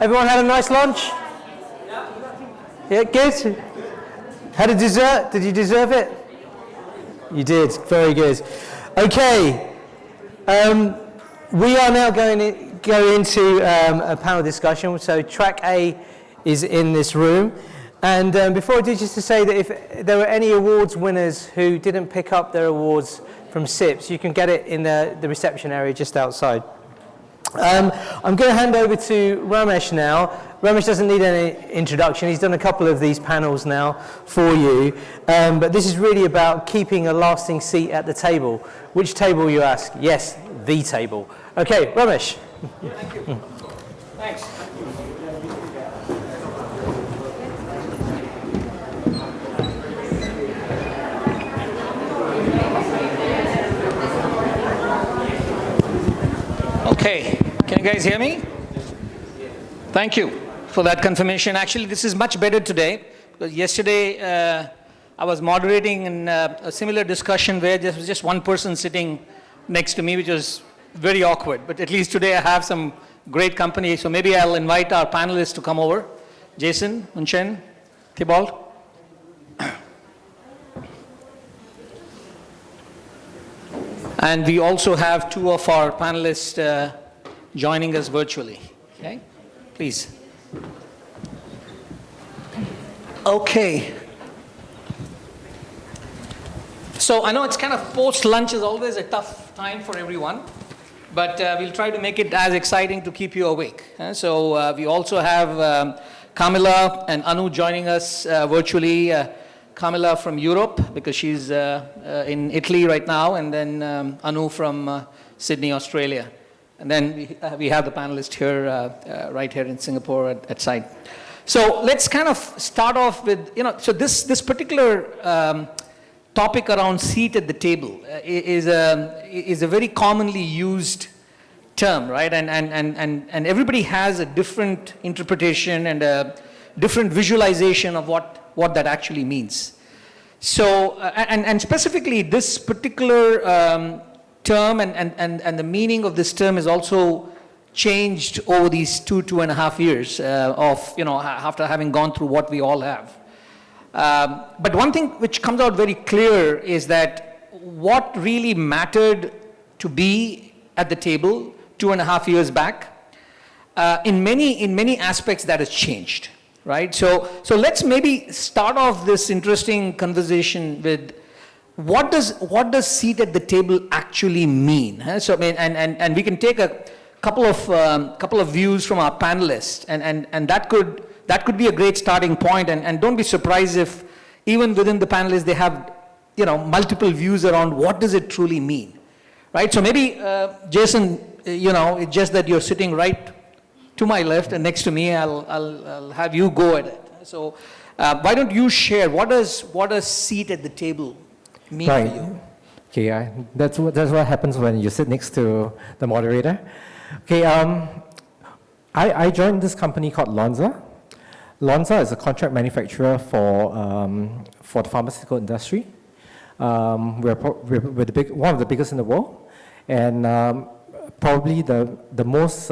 Everyone had a nice lunch? Yeah, good? Had a dessert? Did you deserve it? You did, very good. Okay, we are now going into a panel discussion. So track A is in this room. And before I do, just to say that if there were any awards winners who didn't pick up their awards from SIPS, you can get it in the reception area just outside. I'm going to hand over to Ramesh now. Ramesh doesn't need any introduction. He's done a couple of these panels now for you. But this is really about keeping a lasting seat at the table. Which table, you ask? Yes, the table. Okay, Ramesh. Thank you. Thanks. Okay, can you guys hear me? Thank you for that confirmation. Actually, this is much better today, because yesterday I was moderating in a similar discussion where there was just one person sitting next to me, which was very awkward. But at least today I have some great company, so maybe I'll invite our panelists to come over. Jason, Unchen, Thibault. And we also have two of our panelists joining us virtually. Okay, please. Okay. So I know it's kind of post-lunch is always a tough time for everyone, but we'll try to make it as exciting to keep you awake. So we also have Camilla and Anu joining us virtually. Camilla from Europe, because she's in Italy right now, and then Anu from Sydney, Australia. And then we have the panelist here, right here in Singapore at site. So let's kind of start off with, so this particular topic around seat at the table is a very commonly used term, right? And everybody has a different interpretation and a different visualization of what that actually means. So, and specifically this particular term and the meaning of this term is also changed over these 2.5 years after having gone through what we all have. But one thing which comes out very clear is that what really mattered to be at the table 2.5 years back, in many aspects that has changed. Right, so let's maybe start off this interesting conversation with what does seat at the table actually mean? So I mean, and we can take a couple of views from our panelists, and that could be a great starting point. And don't be surprised if even within the panelists they have multiple views around what does it truly mean, right? So maybe Jason, it's just that you're sitting right to my left and next to me. I'll have you go at it. So why don't you share what does seat at the table mean for you? Okay, that's what happens when you sit next to the moderator. Okay, I joined this company called Lonza. Lonza is a contract manufacturer for the pharmaceutical industry. We're one of the biggest in the world, and probably the most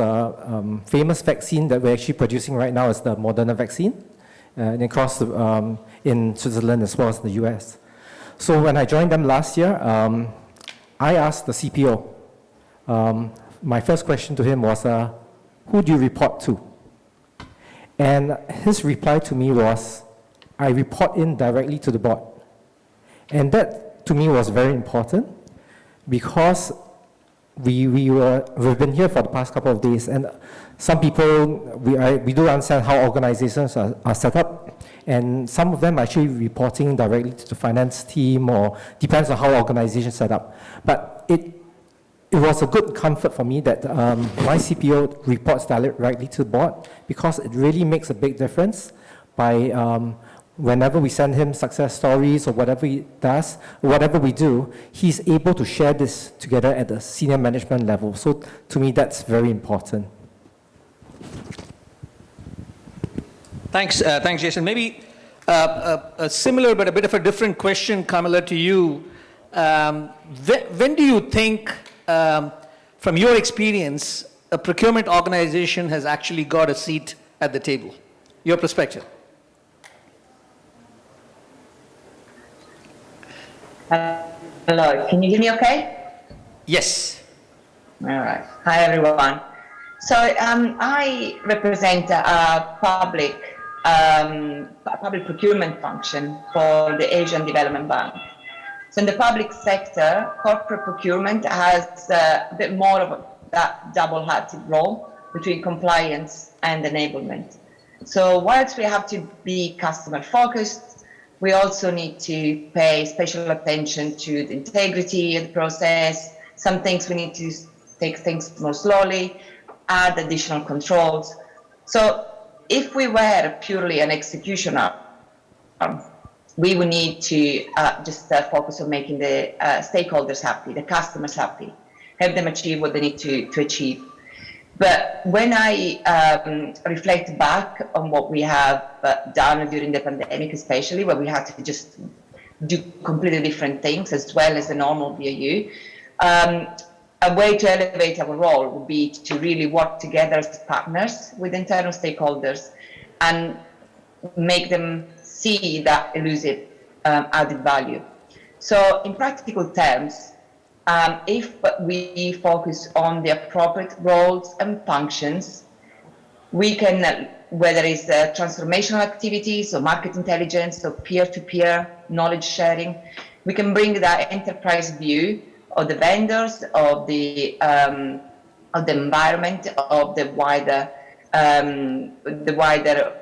famous vaccine that we're actually producing right now is the Moderna vaccine, and across in Switzerland as well as the US. So when I joined them last year, I asked the CPO. My first question to him was, who do you report to? And his reply to me was, I report in directly to the board. And that to me was very important, because we've been here for the past couple of days, and some people, we do understand how organizations are set up, and some of them are actually reporting directly to the finance team, or depends on how organizations set up. But it was a good comfort for me that my CPO reports directly to the board, because it really makes a big difference by whenever we send him success stories or whatever he does, whatever we do, he's able to share this together at the senior management level. So to me, that's very important. Thanks, Jason. Maybe a similar but a bit of a different question, Camilla, to you. When do you think, from your experience, a procurement organization has actually got a seat at the table? Your perspective. Hello, can you hear me okay? Yes. All right. Hi, everyone. So I represent a public procurement function for the Asian Development Bank. So in the public sector, corporate procurement has a bit more of that double-hatted role between compliance and enablement. So whilst we have to be customer-focused, we also need to pay special attention to the integrity of the process. Some things we need to take things more slowly, add additional controls. So if we were purely an executioner, we would need to just focus on making the stakeholders happy, the customers happy, help them achieve what they need to achieve. But when I reflect back on what we have done during the pandemic, especially where we had to just do completely different things as well as the normal BAU, a way to elevate our role would be to really work together as partners with internal stakeholders and make them see that elusive added value. So in practical terms, if we focus on the appropriate roles and functions, we can, whether it's transformational activities or market intelligence or peer-to-peer knowledge sharing, we can bring that enterprise view of the vendors, of the environment, of the wider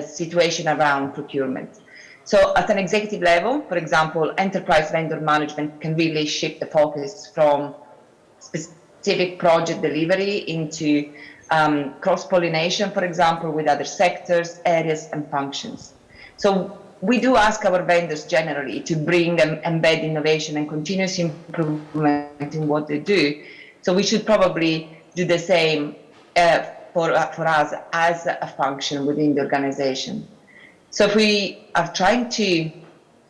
situation around procurement. So at an executive level, for example, enterprise vendor management can really shift the focus from specific project delivery into cross-pollination, for example, with other sectors, areas, and functions. So we do ask our vendors generally to bring and embed innovation and continuous improvement in what they do. So we should probably do the same for us as a function within the organization. So if we are trying to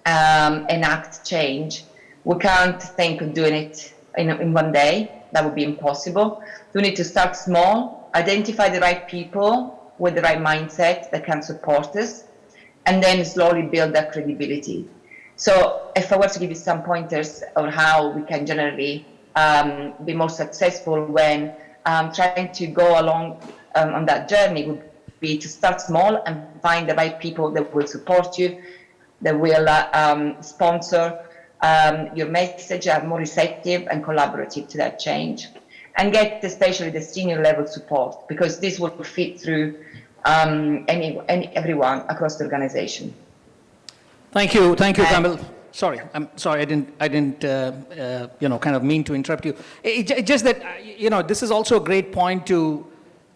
enact change, we can't think of doing it in one day. That would be impossible. We need to start small, identify the right people with the right mindset that can support us, and then slowly build that credibility. So if I were to give you some pointers on how we can generally be more successful when trying to go along on that journey, would be to start small and find the right people that will support you, that will sponsor your message, are more receptive and collaborative to that change, and get especially the senior level support, because this will fit through everyone across the organization. Thank you, Kamil. Sorry, I'm sorry. I didn't, kind of mean to interrupt you. It's just that, this is also a great point to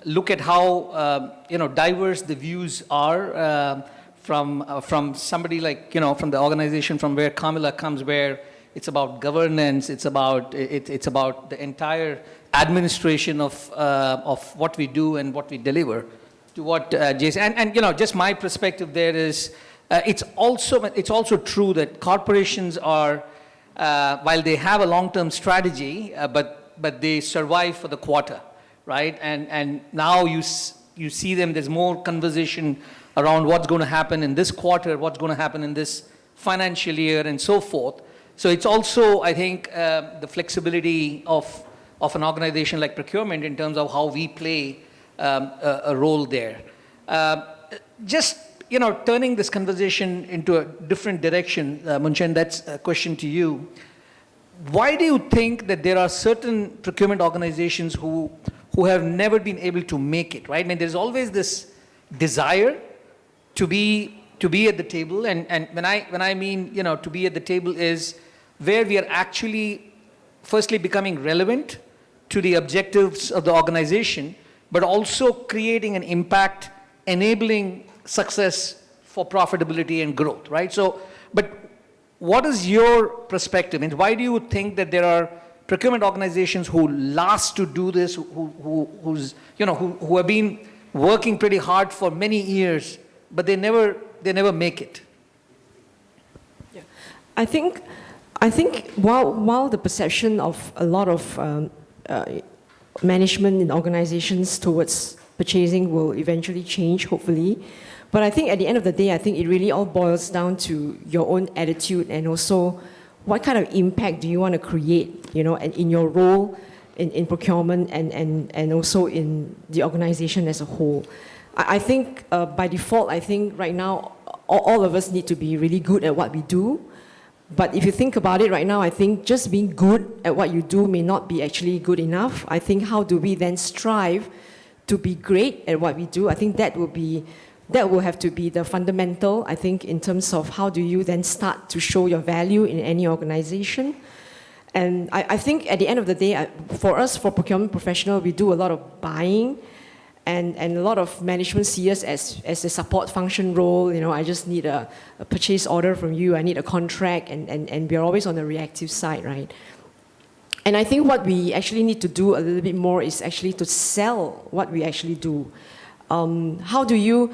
look at how, diverse the views are from somebody like, from the organization from where Kamila comes, where it's about governance, it's about the entire administration of what we do and what we deliver, to what Jason, and just my perspective there is, it's also true that corporations are, while they have a long-term strategy, but they survive for the quarter, right? And now you see them, there's more conversation around what's going to happen in this quarter, what's going to happen in this financial year, and so forth. So it's also, I think, the flexibility of an organization like procurement in terms of how we play a role there. Just turning this conversation into a different direction, Munchen, that's a question to you. Why do you think that there are certain procurement organizations who have never been able to make it, right? I mean, there's always this desire to be at the table, and when I mean, to be at the table is where we are actually firstly becoming relevant to the objectives of the organization, but also creating an impact, enabling success for profitability and growth, right? So, but what is your perspective? And why do you think that there are procurement organizations who last to do this, who have been working pretty hard for many years, but they never make it? Yeah, I think while the perception of a lot of management in organizations towards purchasing will eventually change, hopefully. But I think at the end of the day, I think it really all boils down to your own attitude and also what kind of impact do you want to create, and in your role in procurement and also in the organization as a whole. I think by default, I think right now, all of us need to be really good at what we do. But if you think about it right now, I think just being good at what you do may not be actually good enough. I think how do we then strive to be great at what we do? I think that will have to be the fundamental, I think, in terms of how do you then start to show your value in any organization. And I think at the end of the day, for us, for procurement professional, we do a lot of buying, and a lot of management see us as a support function role. I just need a purchase order from you, I need a contract, and we're always on the reactive side, right? And I think what we actually need to do a little bit more is actually to sell what we actually do. How do you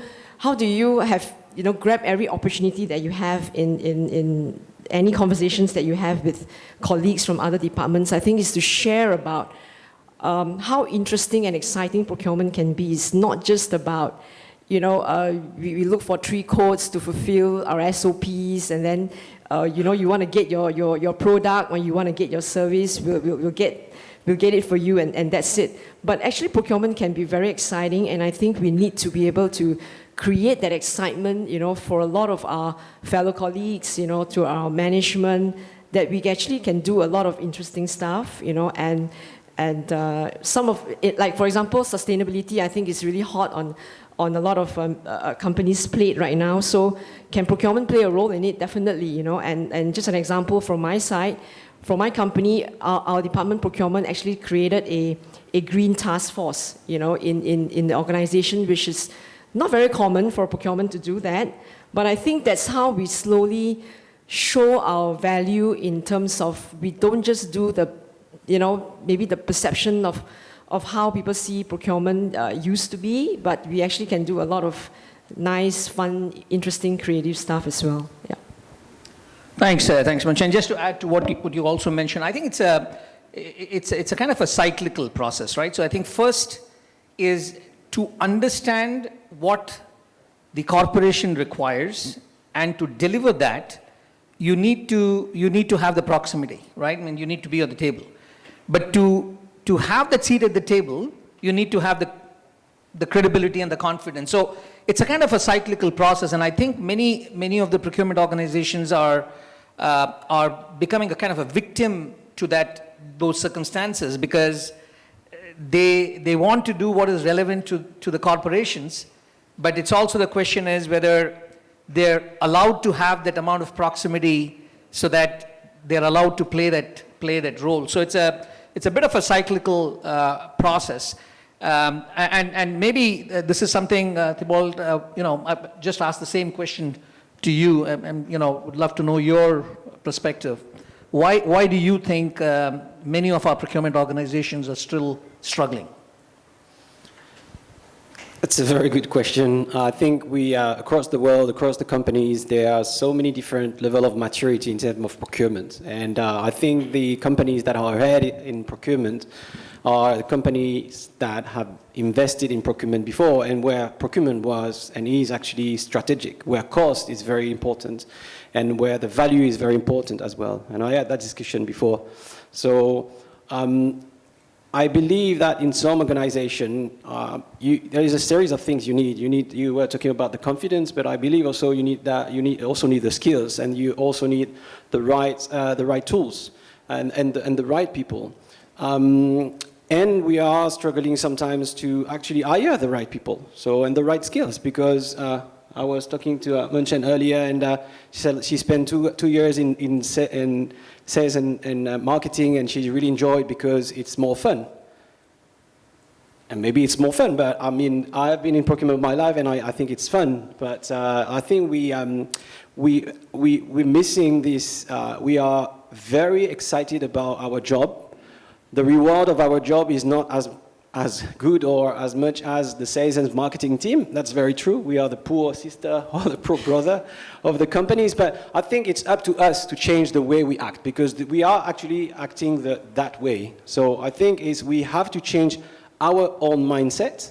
have, grab every opportunity that you have in any conversations that you have with colleagues from other departments, I think is to share about how interesting and exciting procurement can be. It's not just about, we look for 3 codes to fulfill our SOPs, and then, you want to get your product, or you want to get your service, we'll get it for you, and that's it. But actually, procurement can be very exciting, and I think we need to be able to create that excitement, for a lot of our fellow colleagues, to our management, that we actually can do a lot of interesting stuff, and some of it, like for example, sustainability, I think is really hot on a lot of companies' plate right now. So can procurement play a role in it? Definitely, and just an example from my side, for my company, our department procurement actually created a green task force, in the organization, which is not very common for procurement to do that. But I think that's how we slowly show our value in terms of we don't just do the, maybe the perception of how people see procurement used to be, but we actually can do a lot of nice, fun, interesting, creative stuff as well. Yeah. Thanks, Manch. And just to add to what you also mentioned, I think it's a kind of a cyclical process, right? So I think first is to understand what the corporation requires, and to deliver that, you need to have the proximity, right? I mean, you need to be at the table. But to have that seat at the table, you need to have the credibility and the confidence. So it's a kind of a cyclical process, and I think many of the procurement organizations are becoming a kind of a victim to those circumstances, because they want to do what is relevant to the corporations, but it's also the question is whether they're allowed to have that amount of proximity so that they're allowed to play that role. So it's a bit of a cyclical process. And maybe this is something, Thibault, I just asked the same question to you, and would love to know your perspective. Why do you think many of our procurement organizations are still struggling? That's a very good question. I think we, across the world, across the companies, there are so many different levels of maturity in terms of procurement. And I think the companies that are ahead in procurement are the companies that have invested in procurement before, and where procurement was and is actually strategic, where cost is very important, and where the value is very important as well. And I had that discussion before. So I believe that in some organization, there is a series of things you need. You were talking about the confidence, but I believe also you also need the skills, and you also need the right tools and the right people. And we are struggling sometimes to actually hire the right people, and the right skills, because I was talking to Munchen earlier, and she said she spent two years in sales and marketing, and she really enjoyed because it's more fun. And maybe it's more fun, but I mean, I've been in procurement my life, and I think it's fun. But I think we're missing this. We are very excited about our job. The reward of our job is not as good or as much as the sales and marketing team. That's very true. We are the poor sister or the poor brother of the companies. But I think it's up to us to change the way we act, because we are actually acting that way. So I think we have to change our own mindset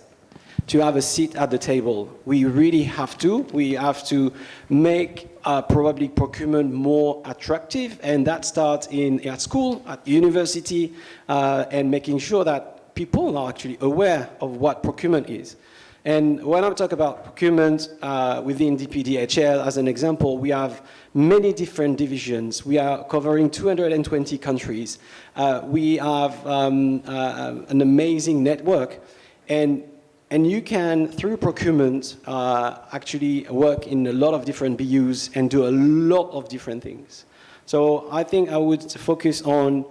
to have a seat at the table. We really have to. We have to make probably procurement more attractive, and that starts at school, at university, and making sure that people are actually aware of what procurement is. And when I talk about procurement within DPDHL, as an example, we have many different divisions. We are covering 220 countries. We have an amazing network. And you can, through procurement, actually work in a lot of different BUs and do a lot of different things. So I think I would focus on,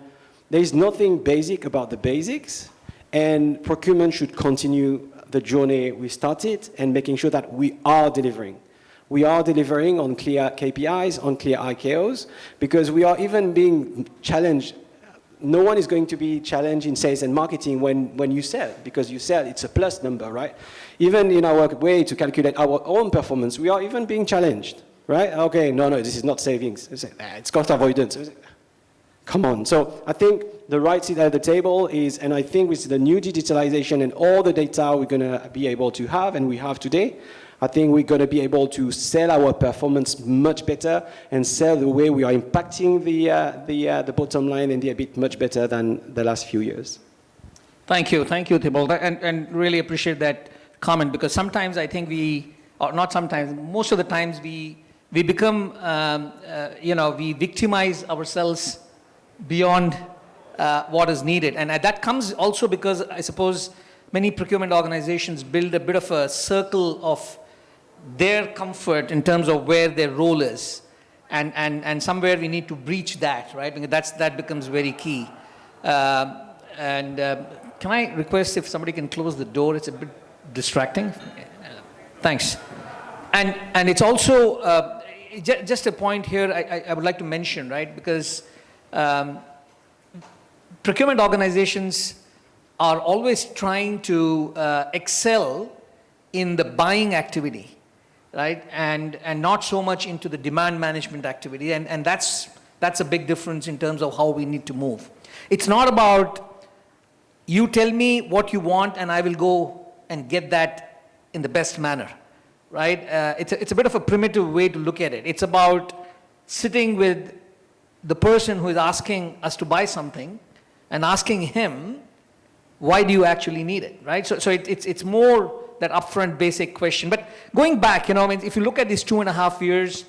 there's nothing basic about the basics, and procurement should continue the journey we started and making sure that we are delivering. We are delivering on clear KPIs, on clear IKOs, because we are even being challenged. No one is going to be challenged in sales and marketing when you sell, because you sell, it's a plus number, right? Even in our way to calculate our own performance, we are even being challenged, right? Okay, no, this is not savings. It's cost avoidance. Come on. So I think the right seat at the table is, and I think with the new digitalization and all the data we're going to be able to have, and we have today, I think we're going to be able to sell our performance much better and sell the way we are impacting the bottom line and the EBIT much better than the last few years. Thank you, Thibault, and really appreciate that comment, because sometimes I think or not sometimes, most of the times we become, we victimize ourselves beyond what is needed. And that comes also because I suppose many procurement organizations build a bit of a circle of their comfort in terms of where their role is. And somewhere we need to breach that, right? Because that becomes very key. Can I request if somebody can close the door? It's a bit distracting. Thanks. And it's also, just a point here I would like to mention, right? Because procurement organizations are always trying to excel in the buying activity, right? And not so much into the demand management activity. And that's a big difference in terms of how we need to move. It's not about you tell me what you want and I will go and get that in the best manner, right? It's a bit of a primitive way to look at it. It's about sitting with the person who is asking us to buy something and asking him, why do you actually need it, right? So it's more that upfront basic question. But going back, if you look at these 2.5 years,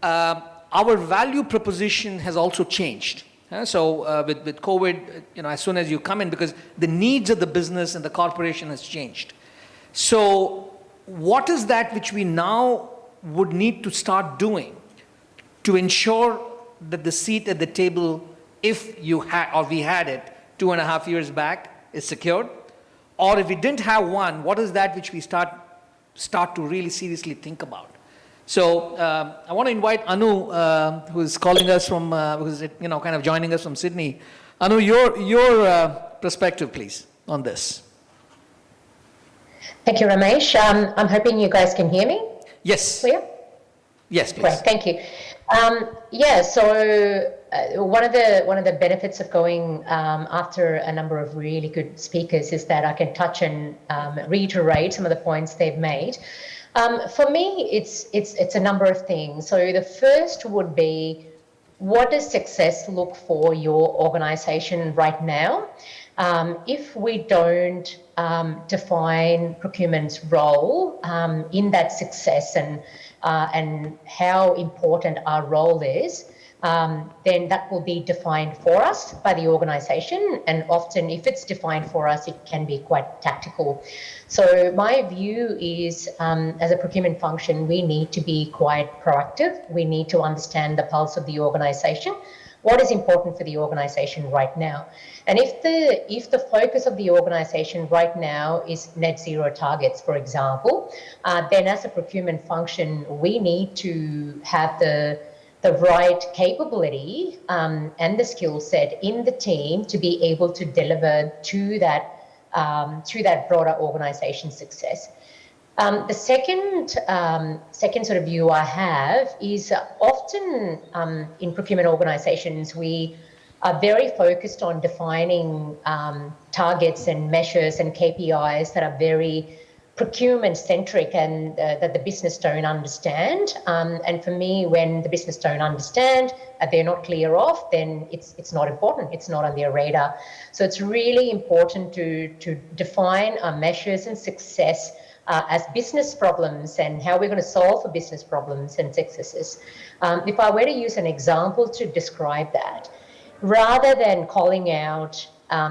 our value proposition has also changed. So with COVID, as soon as you come in, because the needs of the business and the corporation has changed. So what is that which we now would need to start doing to ensure that the seat at the table, if you had or we had it 2.5 years back, is secured? Or if we didn't have one, what is that which we start to really seriously think about? So I want to invite Anu, who's calling us from, who's kind of joining us from Sydney. Anu, your perspective, please, on this. Thank you, Ramesh. I'm hoping you guys can hear me. Yes. Clear? Yes, please. Great, thank you. So one of the benefits of going after a number of really good speakers is that I can touch and reiterate some of the points they've made. For me, it's a number of things. So the first would be, what does success look for your organization right now? If we don't define procurement's role in that success and how important our role is, then that will be defined for us by the organisation. And often, if it's defined for us, it can be quite tactical. So my view is, as a procurement function, we need to be quite proactive. We need to understand the pulse of the organisation. What is important for the organisation right now? And if the focus of the organisation right now is net zero targets, for example, then as a procurement function, we need to have the right capability and the skill set in the team to be able to deliver to that to that broader organisation success. The second sort of view I have is often in procurement organisations we are very focused on defining targets and measures and KPIs that are very procurement-centric and that the business don't understand. And for me, when the business don't understand, they're not clear of, then it's not important. It's not on their radar. So it's really important to define our measures and success as business problems and how we're going to solve for business problems and successes. If I were to use an example to describe that, rather than calling out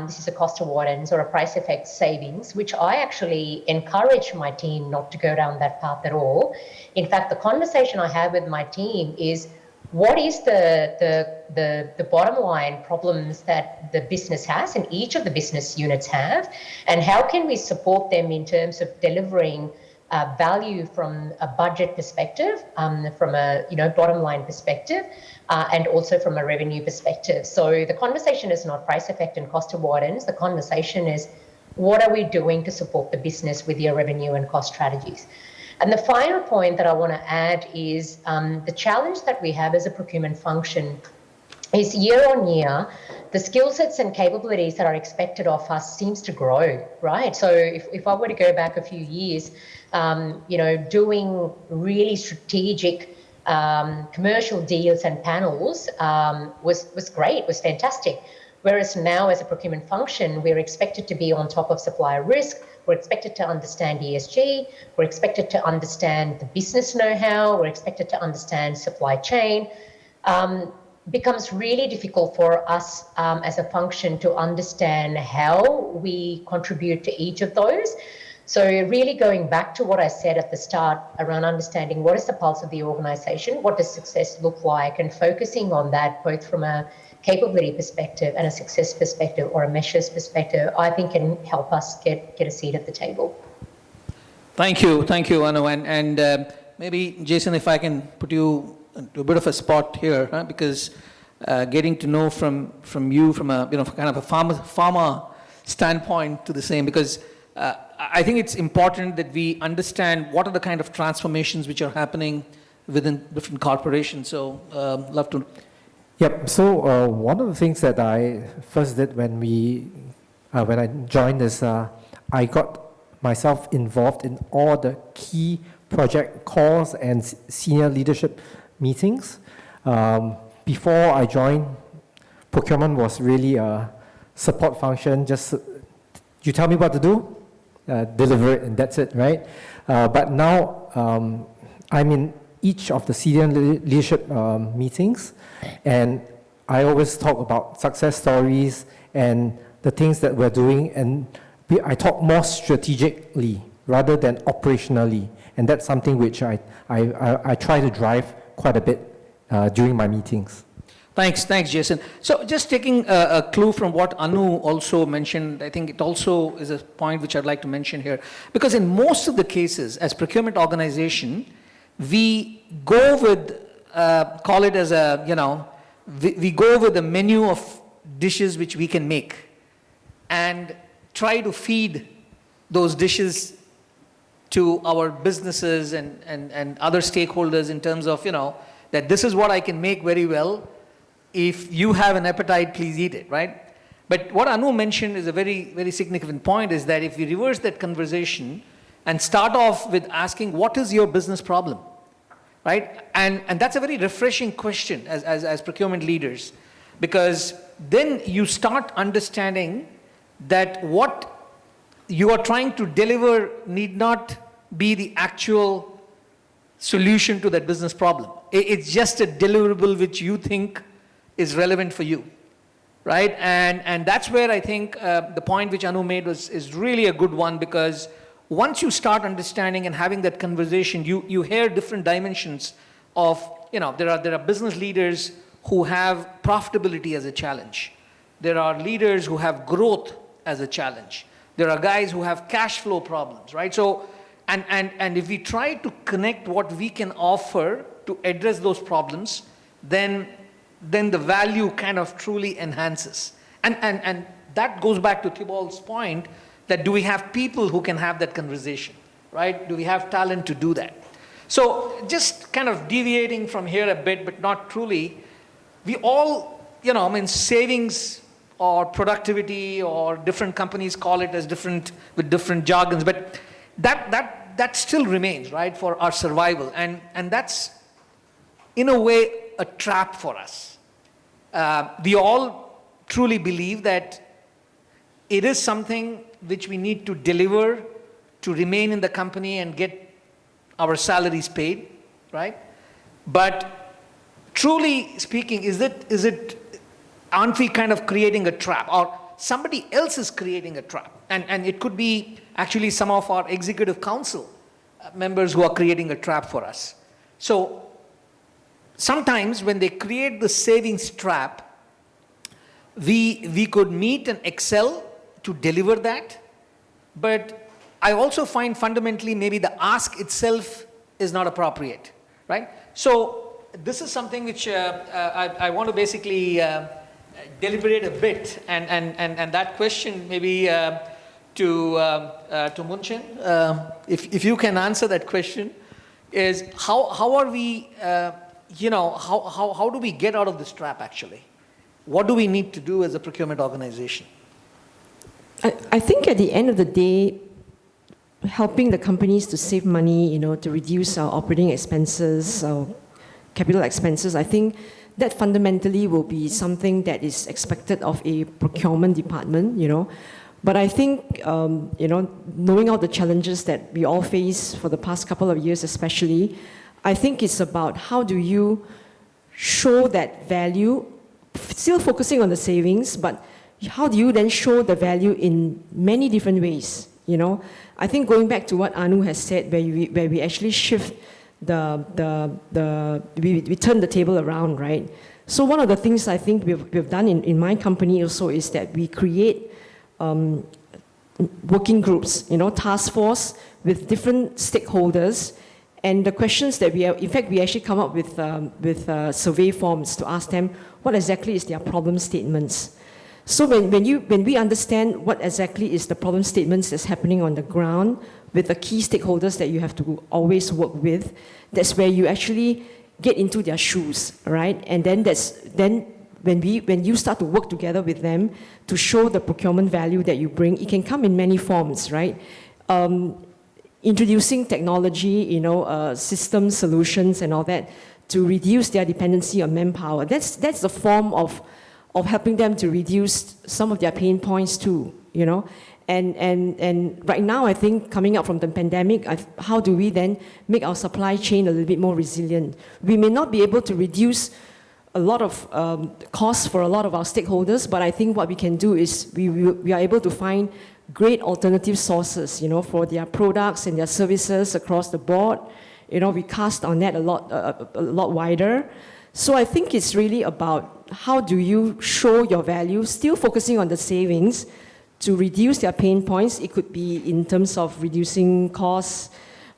this is a cost avoidance or a price effect savings, which I actually encourage my team not to go down that path at all. In fact, the conversation I have with my team is what is the bottom line problems that the business has and each of the business units have, and how can we support them in terms of delivering value from a budget perspective, from a bottom line perspective, and also from a revenue perspective. So the conversation is not price effect and cost avoidance. The conversation is what are we doing to support the business with your revenue and cost strategies. And the final point that I want to add is the challenge that we have as a procurement function is year on year, the skill sets and capabilities that are expected of us seems to grow, right? So if I were to go back a few years, doing really strategic commercial deals and panels was great, was fantastic. Whereas now as a procurement function, we're expected to be on top of supplier risk, we're expected to understand ESG, we're expected to understand the business know-how, we're expected to understand supply chain. Becomes really difficult for us as a function to understand how we contribute to each of those. So really going back to what I said at the start around understanding what is the pulse of the organisation, what does success look like, and focusing on that both from a capability perspective and a success perspective or a measures perspective, I think can help us get a seat at the table. Thank you, Anu. And maybe, Jason, if I can put you into a bit of a spot here, because getting to know from you from a kind of a farmer standpoint to the same, because I think it's important that we understand what are the kind of transformations which are happening within different corporations. So love to. Yep. So one of the things that I first did when I joined is I got myself involved in all the key project calls and senior leadership meetings. Before I joined, procurement was really a support function. Just you tell me what to do, deliver it, and that's it, right? But now I'm in each of the senior leadership meetings, and I always talk about success stories and the things that we're doing, and I talk more strategically rather than operationally, and that's something which I try to drive quite a bit during my meetings. Thanks, Jason. So just taking a clue from what Anu also mentioned, I think it also is a point which I'd like to mention here. Because in most of the cases, as procurement organization, we go with, call it as a, we go with a menu of dishes which we can make and try to feed those dishes to our businesses and other stakeholders in terms of, that this is what I can make very well. If you have an appetite, please eat it, right? But what Anu mentioned is a very, very significant point, is that if we reverse that conversation and start off with asking, what is your business problem, right? And that's a very refreshing question as procurement leaders, because then you start understanding that what you are trying to deliver need not be the actual solution to that business problem. It's just a deliverable which you think is relevant for you, right? And that's where I think the point which Anu made is really a good one, because once you start understanding and having that conversation, you hear different dimensions of, there are business leaders who have profitability as a challenge. There are leaders who have growth as a challenge. There are guys who have cash flow problems, right? So, and if we try to connect what we can offer to address those problems, then the value kind of truly enhances. And that goes back to Thibault's point, that do we have people who can have that conversation, right? Do we have talent to do that? So just kind of deviating from here a bit, but not truly, we all, savings or productivity, or different companies call it as different, with different jargons, but that still remains, right, for our survival. And that's, in a way, a trap for us. We all truly believe that it is something which we need to deliver to remain in the company and get our salaries paid, right? But truly speaking, aren't we kind of creating a trap, or somebody else is creating a trap? And it could be actually some of our executive council members who are creating a trap for us. So sometimes when they create the savings trap, we could meet and excel to deliver that, but I also find fundamentally maybe the ask itself is not appropriate, right? So this is something which I want to basically deliberate a bit, and that question maybe to Munchin, if you can answer that question, is how are we, how do we get out of this trap actually? What do we need to do as a procurement organization? I think at the end of the day, helping the companies to save money, to reduce our operating expenses, our capital expenses, I think that fundamentally will be something that is expected of a procurement department, But I think, knowing all the challenges that we all face for the past couple of years especially, I think it's about how do you show that value, still focusing on the savings, but how do you then show the value in many different ways, I think going back to what Anu has said, where we actually shift we turn the table around, right? So one of the things I think we've done in my company also is that we create working groups, task force with different stakeholders, and the questions that we actually come up with survey forms to ask them what exactly is their problem statements. So when we understand what exactly is the problem statements that's happening on the ground with the key stakeholders that you have to always work with, that's where you actually get into their shoes, right? And then when you start to work together with them to show the procurement value that you bring, it can come in many forms, right? Introducing technology, system solutions and all that to reduce their dependency on manpower. That's the form of helping them to reduce some of their pain points too, And right now, I think coming out from the pandemic, how do we then make our supply chain a little bit more resilient? We may not be able to reduce a lot of costs for a lot of our stakeholders, but I think what we can do is we are able to find great alternative sources, for their products and their services across the board. We cast our net a lot wider. So I think it's really about how do you show your value, still focusing on the savings to reduce their pain points. It could be in terms of reducing costs,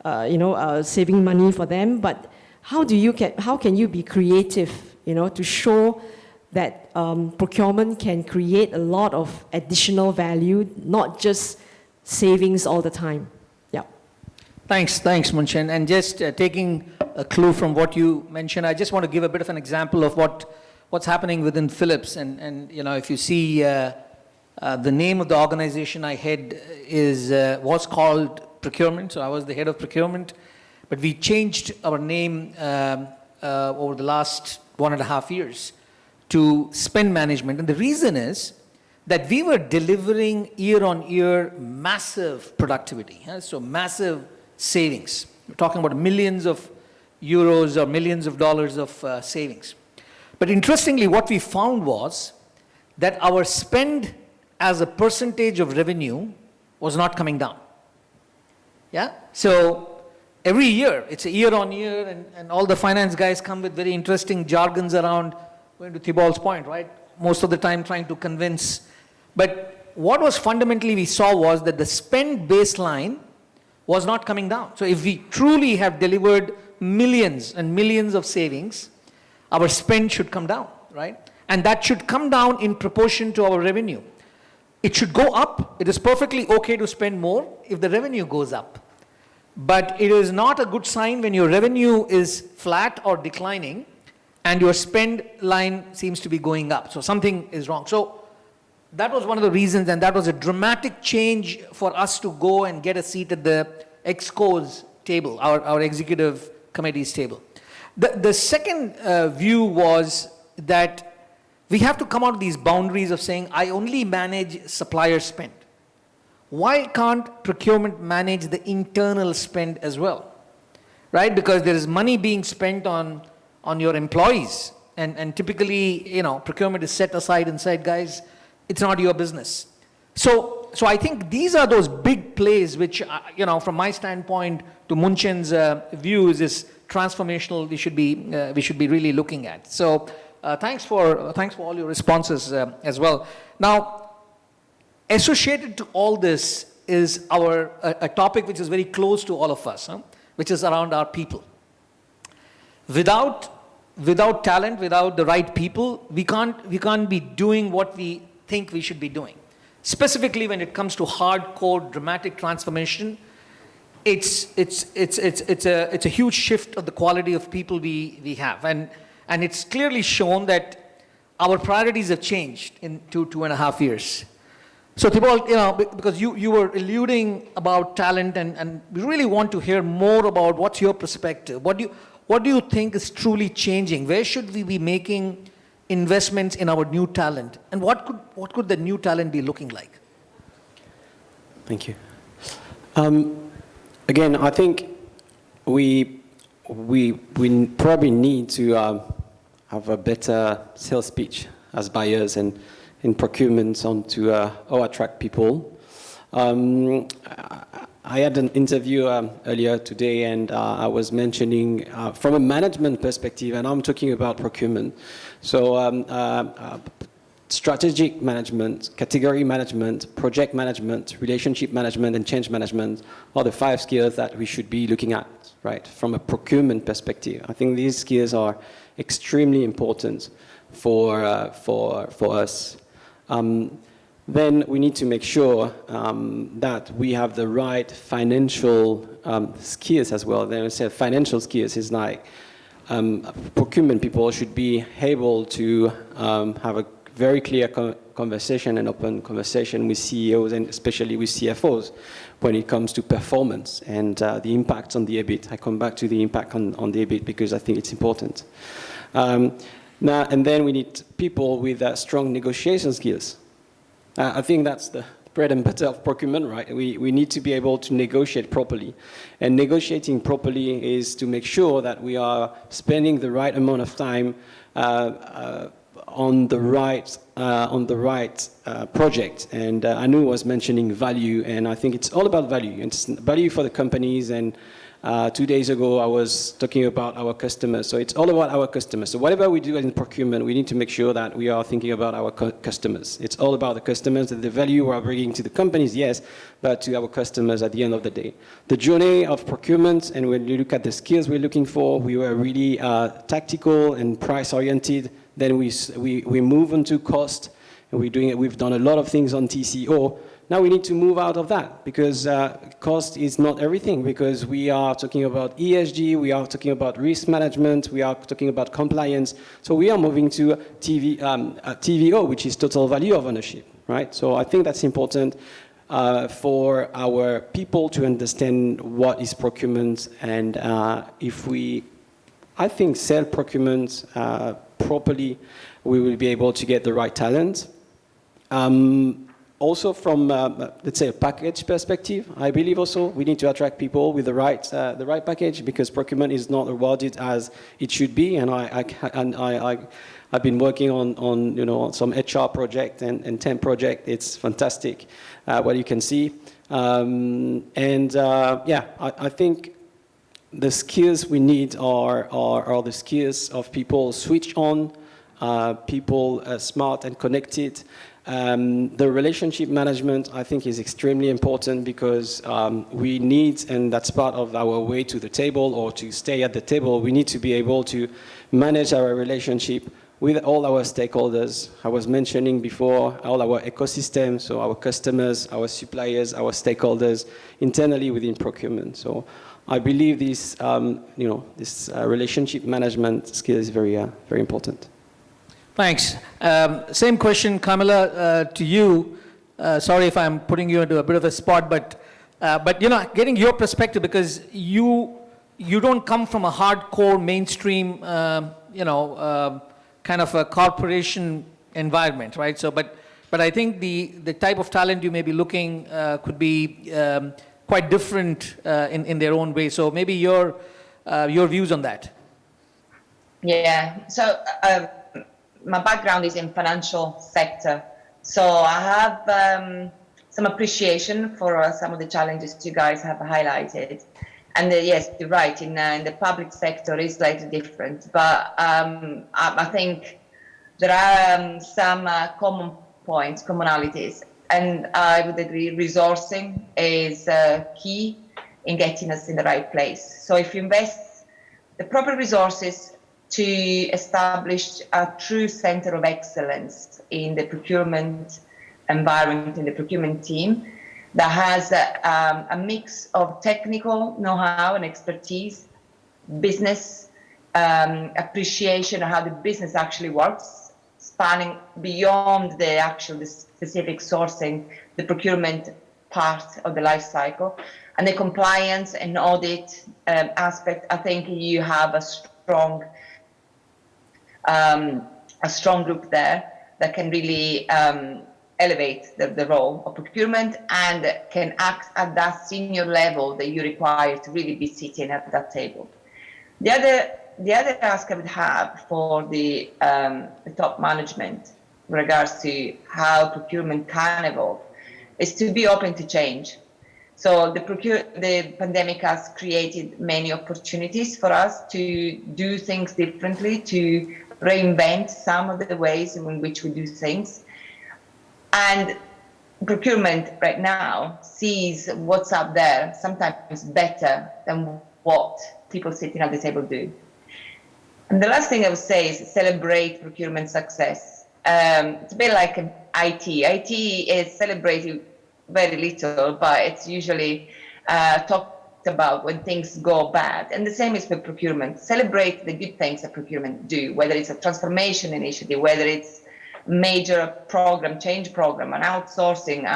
saving money for them. But how can you be creative, to show that procurement can create a lot of additional value, not just savings all the time. Yeah. Thanks, Munchin. And just taking a clue from what you mentioned, I just want to give a bit of an example of what's happening within Philips. And if you see the name of the organization I head was called Procurement. So I was the head of procurement, but we changed our name over the last 1.5 years to spend management. And the reason is that we were delivering year on year massive productivity, so massive savings. We're talking about millions of euros or millions of dollars of savings. But interestingly, what we found was that our spend as a percentage of revenue was not coming down. Yeah? So every year, it's a year on year, and all the finance guys come with very interesting jargons around, going to Thibault's point, right? Most of the time trying to convince. But what was fundamentally we saw was that the spend baseline was not coming down. So if we truly have delivered millions and millions of savings, our spend should come down, right? And that should come down in proportion to our revenue. it should go up. It is perfectly okay to spend more if the revenue goes up. But it is not a good sign when your revenue is flat or declining and your spend line seems to be going up. So something is wrong. So that was one of the reasons, and that was a dramatic change for us to go and get a seat at the ExCo's table, our executive committee's table. The second view was that we have to come out of these boundaries of saying, I only manage supplier spend. Why can't procurement manage the internal spend as well? Right? Because there is money being spent on your employees. And typically, procurement is set aside and said, guys, it's not your business. So I think these are those big plays which, from my standpoint to Munchen's views is transformational. We should be really looking at. So thanks for all your responses as well. Now, associated to all this is a topic which is very close to all of us, which is around our people. Without talent, without the right people, we can't be doing what we think we should be doing. Specifically, when it comes to hardcore, dramatic transformation, it's a huge shift of the quality of people we have, and it's clearly shown that our priorities have changed in 2.5 years. So Thibault, because you were alluding about talent, and we really want to hear more about what's your perspective. What do you think is truly changing? Where should we be making investments in our new talent, and what could the new talent be looking like? Thank you. Again, I think we probably need to have a better sales pitch as buyers and in procurement on to how attract people. I had an interview earlier today, and I was mentioning from a management perspective, and I'm talking about procurement. So strategic management, category management, project management, relationship management, and change management are the 5 skills that we should be looking at, right? From a procurement perspective, I think these skills are extremely important for us. Then we need to make sure that we have the right financial skills as well. Then I said financial skills is like procurement people should be able to have a very clear conversation and open conversation with CEOs and especially with CFOs when it comes to performance and the impact on the EBIT. I come back to the impact on the EBIT because I think it's important. Now, and then we need people with strong negotiation skills. I think that's the bread and butter of procurement, right? We need to be able to negotiate properly. And negotiating properly is to make sure that we are spending the right amount of time on the right project. And Anu was mentioning value, and I think it's all about value. It's value for the companies, and 2 days ago I was talking about our customers. So it's all about our customers. So whatever we do in procurement, we need to make sure that we are thinking about our customers. It's all about the customers and the value we are bringing to the companies, yes, but to our customers at the end of the day. The journey of procurement, and when you look at the skills we're looking for, we were really tactical and price-oriented. Then we move on to cost, and we've done a lot of things on TCO. Now we need to move out of that because cost is not everything, because we are talking about ESG, we are talking about risk management, we are talking about compliance. So we are moving to TVO, which is total value of ownership, right? So I think that's important for our people to understand what is procurement, and if we, I think, sell procurement properly, we will be able to get the right talent. Also from, let's say, a package perspective, I believe also we need to attract people with the right package, because procurement is not rewarded as it should be. And I've been working on some HR project and temp project. It's fantastic what you can see. I think the skills we need are the skills of people switch on, people smart and connected. The relationship management, I think, is extremely important, because we need, and that's part of our way to the table or to stay at the table, we need to be able to manage our relationship with all our stakeholders. I was mentioning before all our ecosystem, so our customers, our suppliers, our stakeholders internally within procurement. So I believe this, this relationship management skill is very important. Thanks. Same question, Camilla, to you. Sorry if I'm putting you into a bit of a spot, but getting your perspective, because you don't come from a hardcore mainstream, kind of a corporation environment, right? So, but I think the type of talent you may be looking could be quite different in their own way. So maybe your views on that. Yeah. So my background is in financial sector. So I have some appreciation for some of the challenges you guys have highlighted. And yes, you're right, in the public sector is slightly different. But I think there are some common points, commonalities. And I would agree resourcing is key in getting us in the right place. So if you invest the proper resources to establish a true center of excellence in the procurement environment, in the procurement team, that has a mix of technical know-how and expertise, business appreciation of how the business actually works, spanning beyond the specific sourcing, the procurement part of the life cycle, and the compliance and audit aspect. I think you have a strong group there that can really elevate the role of procurement and can act at that senior level that you require to really be sitting at that table. The other ask I would have for the top management in regards to how procurement can evolve is to be open to change. So the pandemic has created many opportunities for us to do things differently, to reinvent some of the ways in which we do things. And procurement right now sees what's up there sometimes better than what people sitting at the table do. And the last thing I would say is celebrate procurement success. It's a bit like IT. IT is celebrated very little, but it's usually talked about when things go bad. And the same is with procurement. Celebrate the good things that procurement do, whether it's a transformation initiative, whether it's major program, change program, an outsourcing,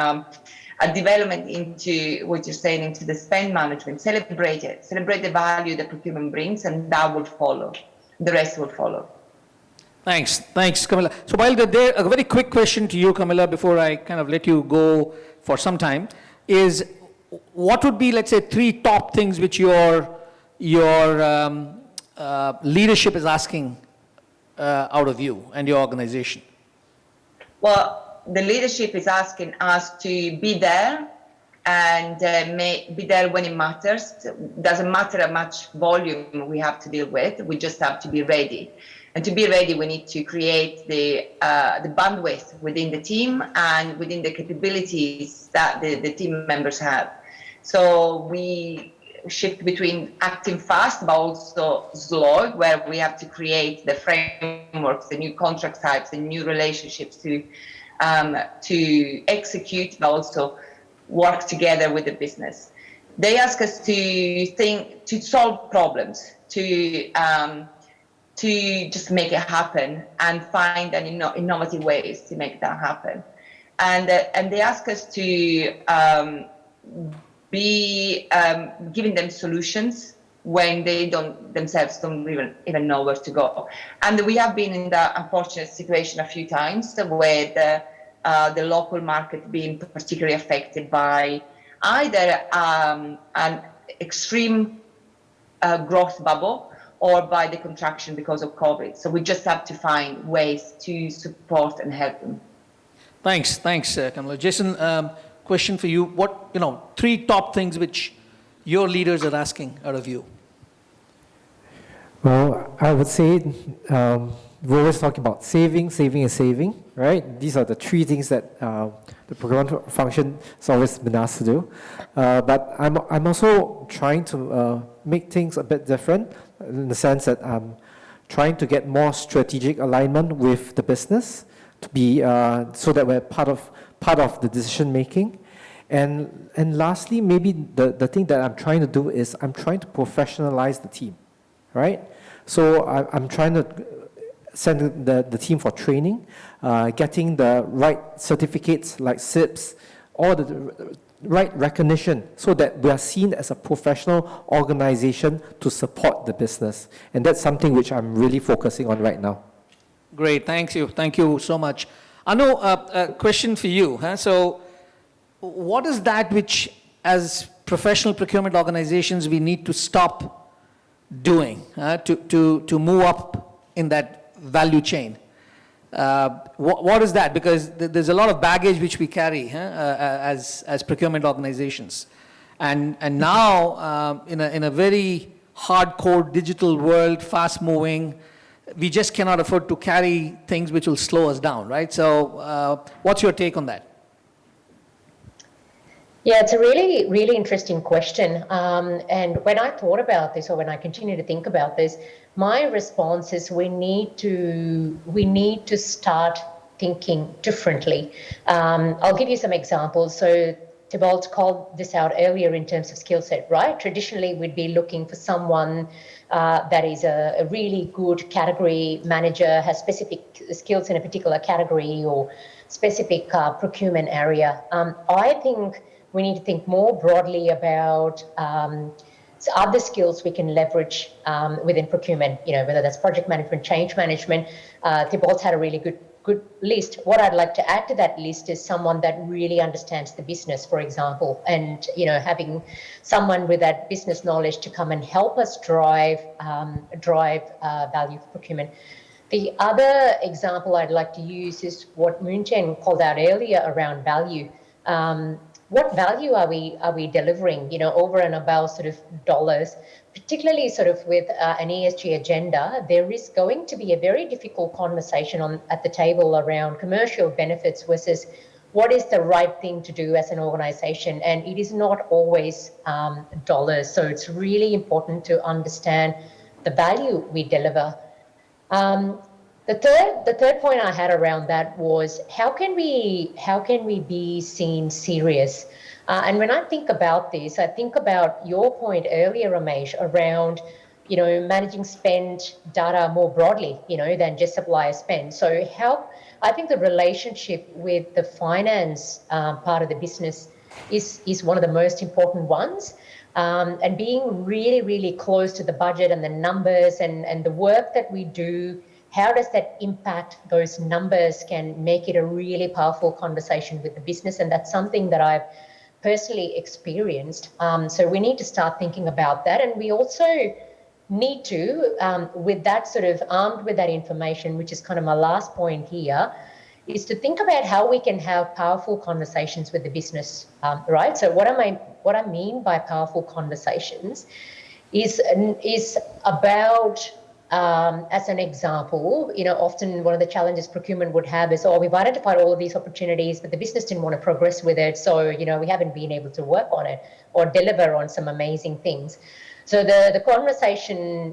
a development into what you're saying, into the spend management. Celebrate it. Celebrate the value that procurement brings, and that will follow. The rest will follow. Thanks, Camilla. So while there, a very quick question to you, Camilla, before I kind of let you go for some time, is what would be, let's say, 3 top things which your leadership is asking out of you and your organization? Well, the leadership is asking us to be there and be there when it matters. It doesn't matter how much volume we have to deal with. We just have to be ready. And to be ready, we need to create the bandwidth within the team and within the capabilities that the team members have. So we shift between acting fast, but also slow, where we have to create the frameworks, the new contract types, the new relationships to execute, but also work together with the business. They ask us to solve problems, to just make it happen and find innovative ways to make that happen. And they ask us to be giving them solutions when they themselves don't even know where to go. And we have been in that unfortunate situation a few times where the local market being particularly affected by either an extreme growth bubble or by the contraction because of COVID. So we just have to find ways to support and help them. Thanks, Camilla. Jason, question for you. What, 3 top things which your leaders are asking out of you? Well, I would say we always talk about saving, and saving, right? These are the 3 things that the procurement function has always been asked to do. But I'm also trying to make things a bit different in the sense that I'm trying to get more strategic alignment with the business to be so that we're part of the decision making. And lastly, maybe the thing that I'm trying to do is I'm trying to professionalize the team, right? So I'm trying to send the team for training, getting the right certificates like SIPs, all the right recognition so that we are seen as a professional organization to support the business. And that's something which I'm really focusing on right now. Great, thank you so much. Anu, a question for you. So what is that which, as professional procurement organizations, we need to stop doing to move up in that value chain? What is that? Because there's a lot of baggage which we carry as procurement organizations. And now, in a very hardcore digital world, fast-moving, we just cannot afford to carry things which will slow us down, right? So what's your take on that? Yeah, it's a really, really interesting question. And when I thought about this, or when I continue to think about this, my response is we need to start thinking differently. I'll give you some examples. So Thibault called this out earlier in terms of skill set, right? Traditionally, we'd be looking for someone that is a really good category manager, has specific skills in a particular category or specific procurement area. I think we need to think more broadly about other skills we can leverage within procurement, whether that's project management, change management. Thibault's had a really good list. What I'd like to add to that list is someone that really understands the business, for example, and having someone with that business knowledge to come and help us drive value for procurement. The other example I'd like to use is what Moon Chen called out earlier around value. What value are we delivering, over and above sort of dollars, particularly sort of with an ESG agenda? There is going to be a very difficult conversation at the table around commercial benefits versus what is the right thing to do as an organization, and it is not always dollars. So it's really important to understand the value we deliver. The third point I had around that was how can we be seen serious? And when I think about this, I think about your point earlier, Ramesh, around managing spend data more broadly, than just supplier spend. So I think the relationship with the finance part of the business is one of the most important ones. And being really, really close to the budget and the numbers and the work that we do. How does that impact those numbers can make it a really powerful conversation with the business? And that's something that I've personally experienced. So we need to start thinking about that. And we also need to, with that sort of armed with that information, which is kind of my last point here, is to think about how we can have powerful conversations with the business, right? So what I mean by powerful conversations is about, as an example, often one of the challenges procurement would have is, we've identified all of these opportunities, but the business didn't want to progress with it. So, we haven't been able to work on it or deliver on some amazing things. So the conversation,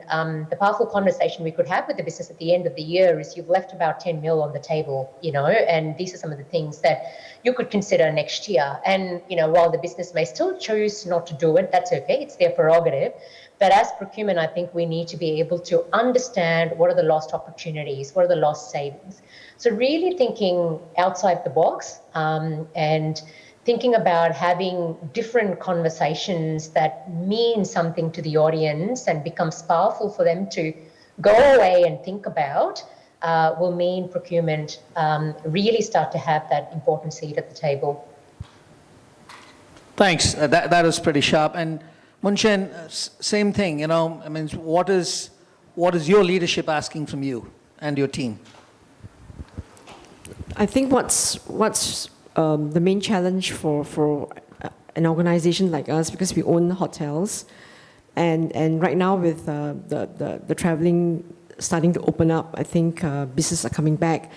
the powerful conversation we could have with the business at the end of the year is you've left about 10 mil on the table, and these are some of the things that you could consider next year. And, while the business may still choose not to do it, that's okay. It's their prerogative. But as procurement, I think we need to be able to understand what are the lost opportunities, what are the lost savings. So really thinking outside the box and thinking about having different conversations that mean something to the audience and becomes powerful for them to go away and think about will mean procurement really start to have that important seat at the table. Thanks. That was pretty sharp. And Moon Chen, same thing, what is your leadership asking from you and your team? I think what's the main challenge for an organization like us, because we own hotels, and right now with the traveling starting to open up, I think businesses are coming back.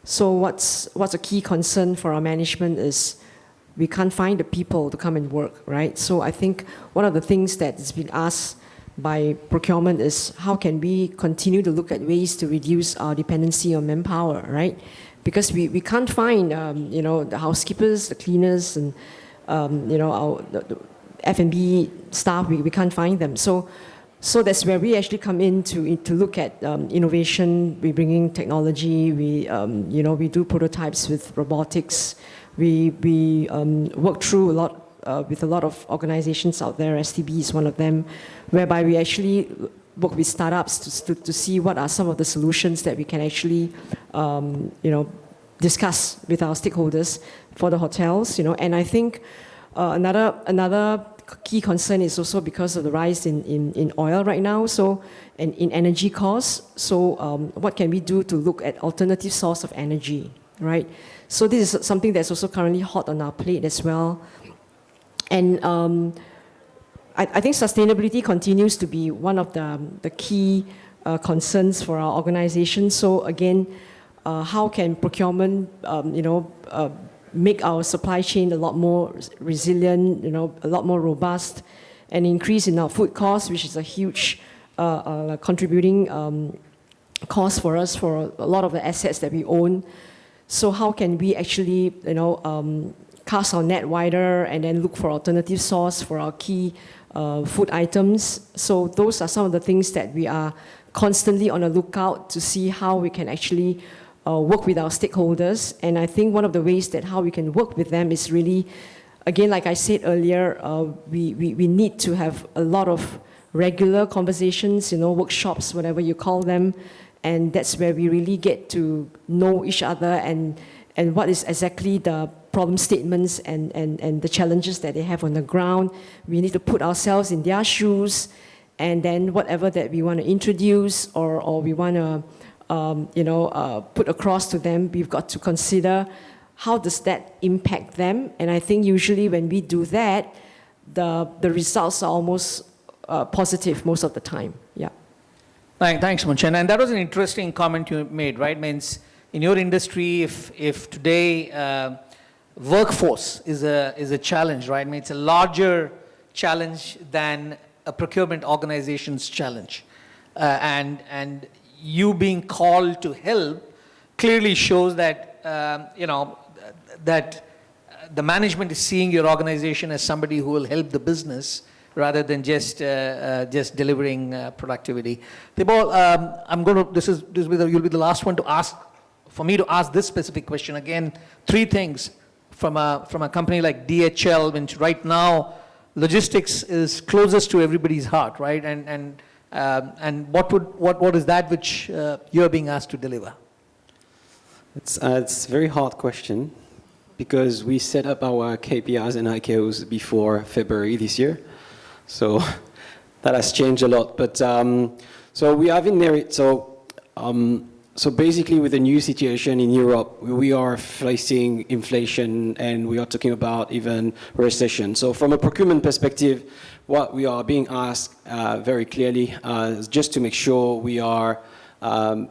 So what's a key concern for our management is we can't find the people to come and work, right? So I think one of the things that is being asked by procurement is how can we continue to look at ways to reduce our dependency on manpower, right? Because we can't find, the housekeepers, the cleaners, and, the F&B staff, we can't find them. So that's where we actually come in to look at innovation. We bring in technology. We do prototypes with robotics. We work through a lot with a lot of organizations out there. STB is one of them, whereby we actually work with startups to see what are some of the solutions that we can actually discuss with our stakeholders for the hotels. And I think another key concern is also because of the rise in oil right now, and in energy costs. So what can we do to look at alternative source of energy, right? So this is something that's also currently hot on our plate as well. And I think sustainability continues to be one of the key concerns for our organization. So again, how can procurement, make our supply chain a lot more resilient, a lot more robust, and increase in our food costs, which is a huge contributing cost for us for a lot of the assets that we own. So how can we actually, cast our net wider and then look for alternative source for our key food items? So those are some of the things that we are constantly on the lookout to see how we can actually work with our stakeholders. And I think one of the ways that how we can work with them is really, again, like I said earlier, we need to have a lot of regular conversations, workshops, whatever you call them. And that's where we really get to know each other and what is exactly the problem statements and the challenges that they have on the ground. We need to put ourselves in their shoes, and then whatever that we want to introduce or we want to put across to them, we've got to consider how does that impact them. And I think usually when we do that, the results are almost positive most of the time. Yeah. Thanks, Munchen. And that was an interesting comment you made, right? Means in your industry, if today workforce is a challenge, right? I mean, it's a larger challenge than a procurement organization's challenge. And you being called to help clearly shows that, that the management is seeing your organization as somebody who will help the business rather than just delivering productivity. Thibault, you'll be the last one to ask, for me to ask this specific question. Again, three things from a company like DHL, which right now logistics is closest to everybody's heart, right? And what is that which you're being asked to deliver? It's a very hard question because we set up our KPIs and IKOs before February this year. So that has changed a lot. But so we have inherited, so basically with the new situation in Europe, we are facing inflation and we are talking about even recession. So from a procurement perspective, what we are being asked very clearly is just to make sure we are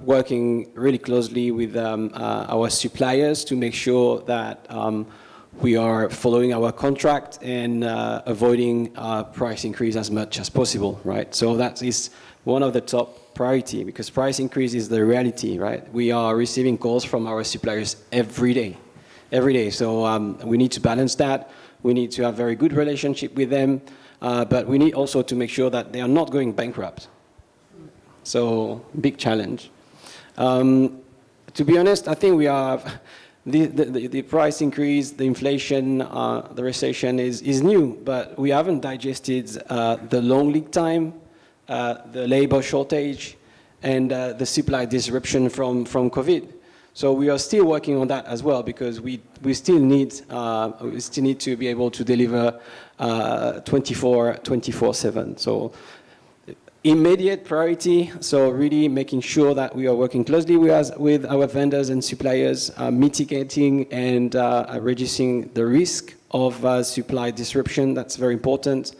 working really closely with our suppliers to make sure that we are following our contract and avoiding price increase as much as possible, right? So that is one of the top priority because price increase is the reality, right? We are receiving calls from our suppliers every day. So we need to balance that. We need to have very good relationship with them, but we need also to make sure that they are not going bankrupt. So big challenge. To be honest, I think we are. The price increase, the inflation, the recession is new, but we haven't digested the long lead time, the labor shortage, and the supply disruption from COVID. So we are still working on that as well because we still need to be able to deliver 24/7. So immediate priority, so really making sure that we are working closely with our vendors and suppliers, mitigating and reducing the risk of supply disruption. That's very important.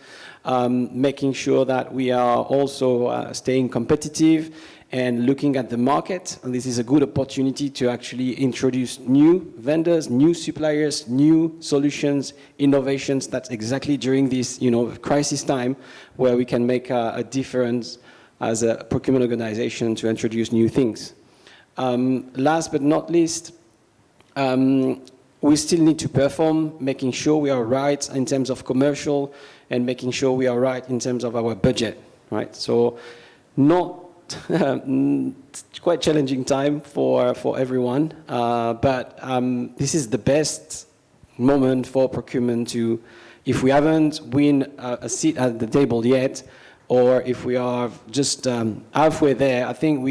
making sure that we are also staying competitive and looking at the market. And this is a good opportunity to actually introduce new vendors, new suppliers, new solutions, innovations. That's exactly during this, crisis time where we can make a difference as a procurement organization to introduce new things. Last but not least, we still need to perform, making sure we are right in terms of commercial and making sure we are right in terms of our budget, right? So not quite challenging time for everyone, but this is the best moment for procurement to, if we haven't win a seat at the table yet, or if we are just halfway there, I think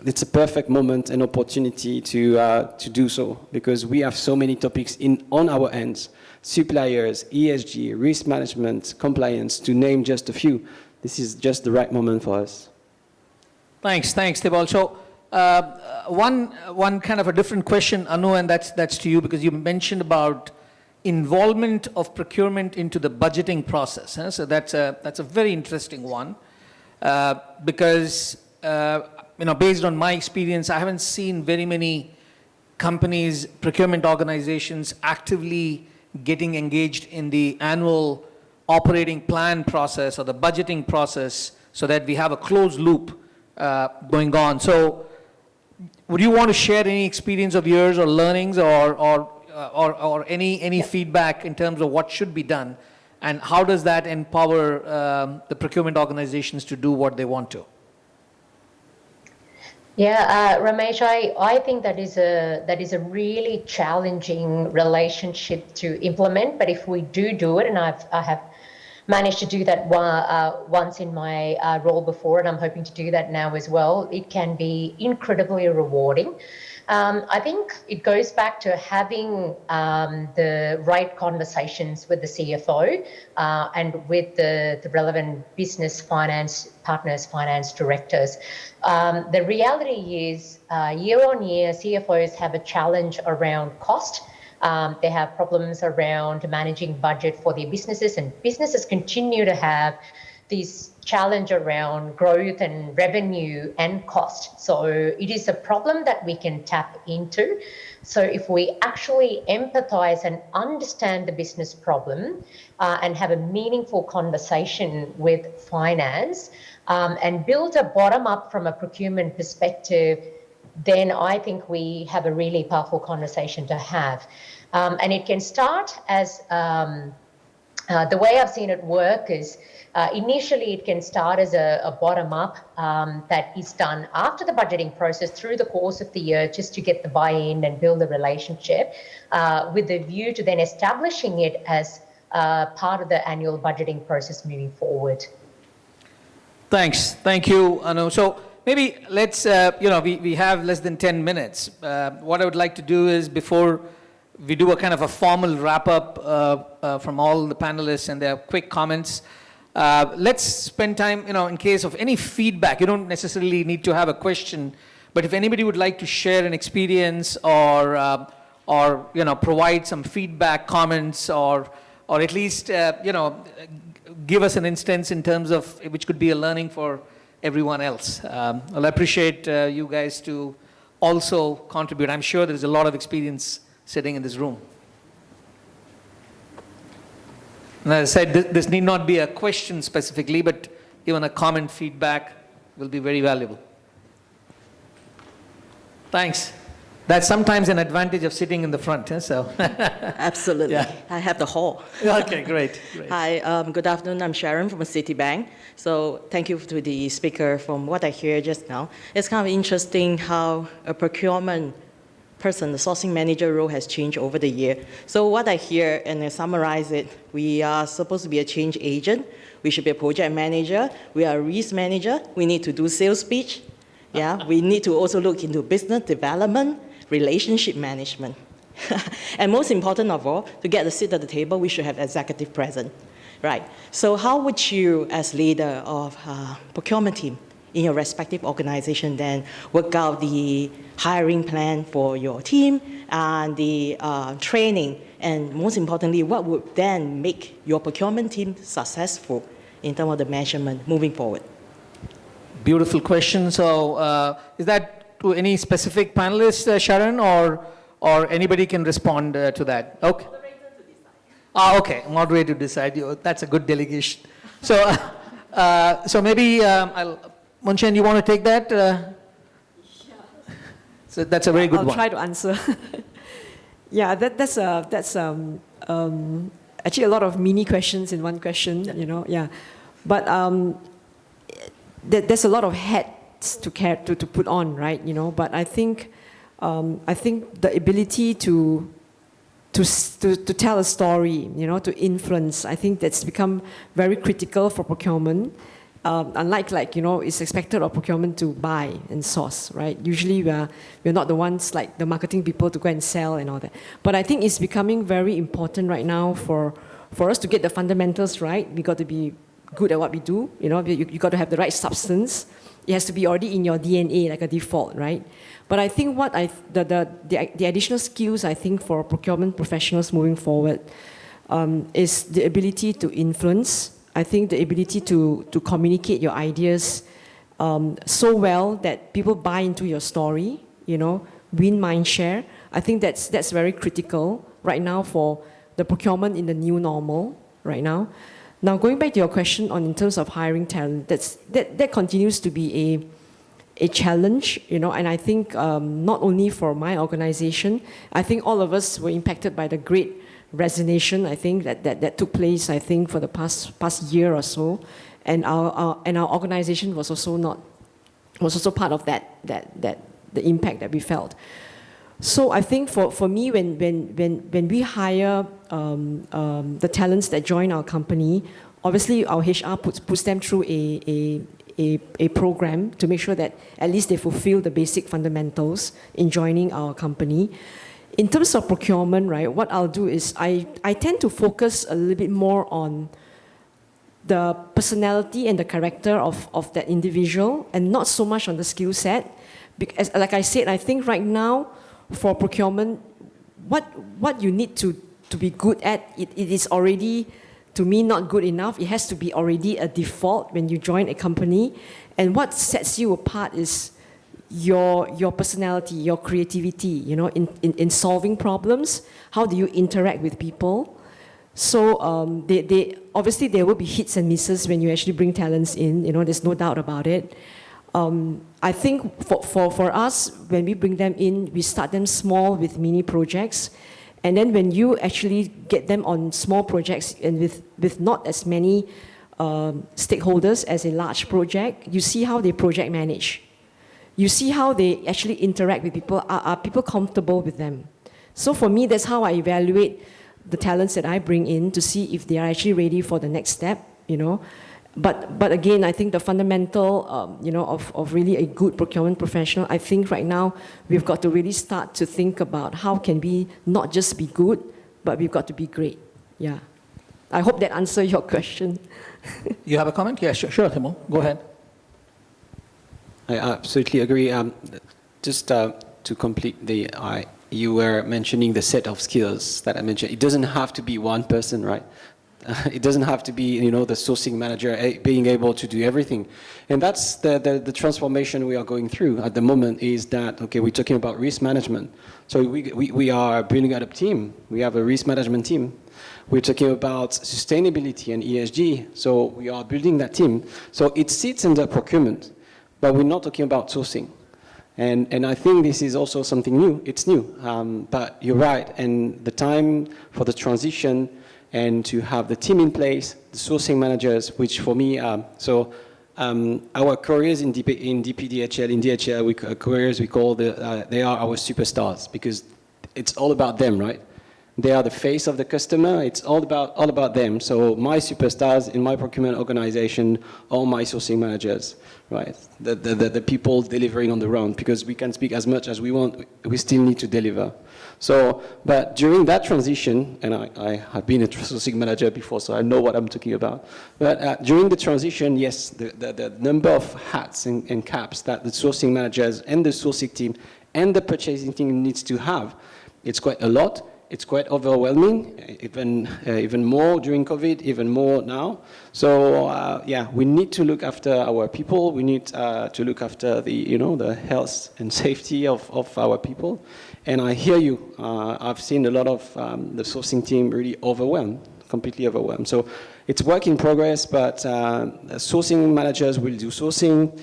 it's a perfect moment and opportunity to do so, because we have so many topics on our hands: suppliers, ESG, risk management, compliance, to name just a few. This is just the right moment for us. Thanks, Tibal. So one kind of a different question, Anu, and that's to you, because you mentioned about involvement of procurement into the budgeting process. Huh? So that's a very interesting one, because based on my experience, I haven't seen very many companies, procurement organizations actively getting engaged in the annual operating plan process or the budgeting process, so that we have a closed loop going on. So would you want to share any experience of yours or learnings or any feedback in terms of what should be done, and how does that empower the procurement organizations to do what they want to? Yeah, Ramesh, I think that is a really challenging relationship to implement. But if we do it, and I have managed to do that once in my role before, and I'm hoping to do that now as well, it can be incredibly rewarding. I think it goes back to having the right conversations with the CFO and with the relevant business finance partners, finance directors. The reality is, year on year, CFOs have a challenge around cost. They have problems around managing budget for their businesses, and businesses continue to have this challenge around growth and revenue and cost. So it is a problem that we can tap into. So if we actually empathize and understand the business problem and have a meaningful conversation with finance and build a bottom up from a procurement perspective, then I think we have a really powerful conversation to have. And it can start as, the way I've seen it work is, initially it can start as a bottom up that is done after the budgeting process through the course of the year, just to get the buy-in and build a relationship with the view to then establishing it as part of the annual budgeting process moving forward. Thanks. Thank you, Anu. So maybe let's, we have less than 10 minutes. What I would like to do is, before we do a kind of a formal wrap-up from all the panelists and their quick comments, let's spend time, in case of any feedback. You don't necessarily need to have a question, but if anybody would like to share an experience or provide some feedback, comments, or at least, give us an instance in terms of which could be a learning for everyone else. I'll appreciate you guys to also contribute. I'm sure there's a lot of experience sitting in this room. And as I said, this need not be a question specifically, but even a comment, feedback will be very valuable. Thanks. That's sometimes an advantage of sitting in the front, so. Absolutely. Yeah. I have the hall. Okay, great. Hi, good afternoon. I'm Sharon from Citibank. So thank you to the speaker. From what I hear just now, it's kind of interesting how a procurement person, the sourcing manager role, has changed over the year. So what I hear, and I summarize it, we are supposed to be a change agent. We should be a project manager. We are a risk manager. We need to do sales pitch. Yeah, we need to also look into business development, relationship management. And most important of all, to get a seat at the table, we should have executive present. Right. So how would you, as leader of procurement team, in your respective organization, then work out the hiring plan for your team and the training, and most importantly, what would then make your procurement team successful in terms of the measurement moving forward? Beautiful question. So is that to any specific panelist, Sharon, or anybody can respond to that? Okay. Okay, moderator to decide. That's a good delegation. So, so maybe Munchen, you want to take that? So that's a very good one. I'll try to answer. Yeah, that's actually a lot of mini questions in one question. You know, yeah, but there's a lot of hats to put on, right? You know, but I think the ability to tell a story, you know, to influence, I think that's become very critical for procurement. Unlike, you know, it's expected of procurement to buy and source, right? Usually we're not the ones like the marketing people to go and sell and all that. But I think it's becoming very important right now for us to get the fundamentals right. We got to be good at what we do, you know, you got to have the right substance. It has to be already in your DNA, like a default, right? But I think what the additional skills, I think, for procurement professionals moving forward is the ability to influence. I think the ability to communicate your ideas so well that people buy into your story, you know, win mind share. I think that's very critical right now for the procurement in the new normal right now. Now, going back to your question on in terms of hiring talent, that continues to be a challenge, you know, and I think not only for my organization, I think all of us were impacted by the great resignation, I think, that took place, I think, for the past year or so, and our organization was also part of the impact that we felt. So I think for me, when we hire the talents that join our company, obviously our HR puts them through a program to make sure that at least they fulfill the basic fundamentals in joining our company. In terms of procurement, right, what I'll do is I tend to focus a little bit more on the personality and the character of that individual and not so much on the skill set. Because, like I said, I think right now for procurement, what you need to be good at, it is already, to me, not good enough. It has to be already a default when you join a company. And what sets you apart is your personality, your creativity, you know, in solving problems. How do you interact with people? So they obviously there will be hits and misses when you actually bring talents in, you know, there's no doubt about it. I think for us, when we bring them in, we start them small with mini projects. And then when you actually get them on small projects and with not as many stakeholders as a large project, you see how they project manage. You see how they actually interact with people. Are people comfortable with them? So for me, that's how I evaluate the talents that I bring in to see if they are actually ready for the next step, you know. But again, I think the fundamental, you know, of really a good procurement professional, I think right now we've got to really start to think about how can we not just be good, but we've got to be great. Yeah. I hope that answers your question. You have a comment? Yeah, sure, Timo. Go ahead. I absolutely agree. Just to complete you were mentioning the set of skills that I mentioned. It doesn't have to be one person, right? It doesn't have to be, you know, the sourcing manager being able to do everything. And that's the transformation we are going through at the moment is that, okay, we're talking about risk management. So we are building out a team. We have a risk management team. We're talking about sustainability and ESG. So we are building that team. So it sits under procurement, but we're not talking about sourcing. And I think this is also something new. It's new, but you're right. And the time for the transition and to have the team in place, the sourcing managers, which for me, our careers in DPDHL, in DHL, careers we call they are our superstars because it's all about them, right? They are the face of the customer. It's all about them. So my superstars in my procurement organization are my sourcing managers, right? The people delivering on the ground, because we can speak as much as we want, we still need to deliver. So, but during that transition, and I have been a sourcing manager before, so I know what I'm talking about. But during the transition, yes, the number of hats and caps that the sourcing managers and the sourcing team and the purchasing team needs to have, it's quite a lot. It's quite overwhelming, even more during COVID, even more now. So yeah, we need to look after our people. We need to look after the health and safety of our people. And I hear you. I've seen a lot of the sourcing team really overwhelmed, completely overwhelmed. So it's work in progress, but sourcing managers will do sourcing,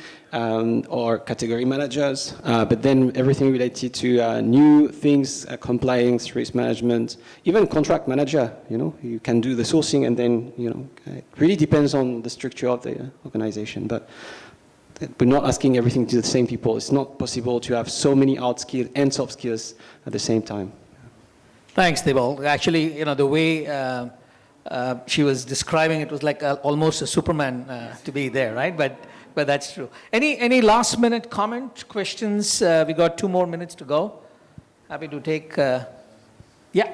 or category managers, but then everything related to new things, compliance, risk management, even contract manager, you can do the sourcing, and then, it really depends on the structure of the organization. But we're not asking everything to the same people. It's not possible to have so many hard skills and soft skills at the same time. Thanks, Debol. Actually, the way she was describing it was like almost a Superman to be there, right? But that's true. Any last minute comment, questions? We got 2 more minutes to go. Happy to take. Yeah.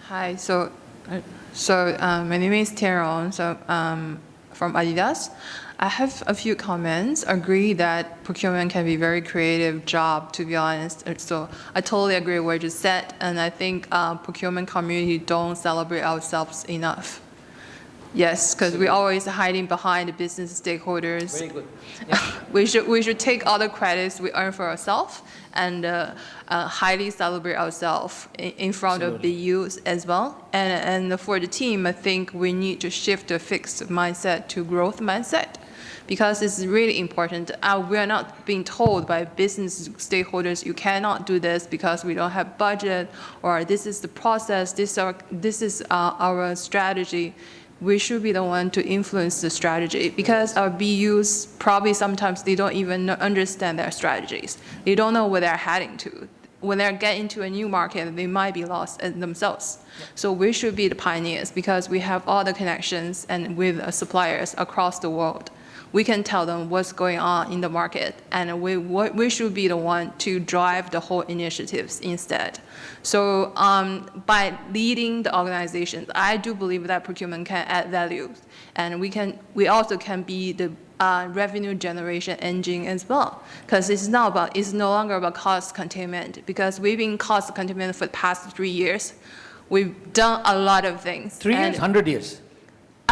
Hi. So my name is Tiaron. So from Adidas. I have a few comments. Agree that procurement can be a very creative job, to be honest. So I totally agree with what you just said, and I think procurement community don't celebrate ourselves enough. Yes, because we're always hiding behind the business stakeholders. Very good. Yeah. We should take all the credits we earn for ourselves and highly celebrate ourselves in front Absolutely. Of BUs as well. And for the team, I think we need to shift the fixed mindset to growth mindset, because it's really important. We are not being told by business stakeholders, you cannot do this because we don't have budget, or this is the process, this is our strategy. We should be the one to influence the strategy, because our BUs probably sometimes they don't even understand their strategies. They don't know where they're heading to. When they get into a new market, they might be lost themselves. Yeah. So we should be the pioneers, because we have all the connections and with suppliers across the world. We can tell them what's going on in the market, and we should be the one to drive the whole initiatives instead. So by leading the organizations, I do believe that procurement can add value, and we also can be the revenue generation engine as well, because it's no longer about cost containment, because we've been cost containment for the past 3 years. We've done a lot of things. 3 years? 100 years?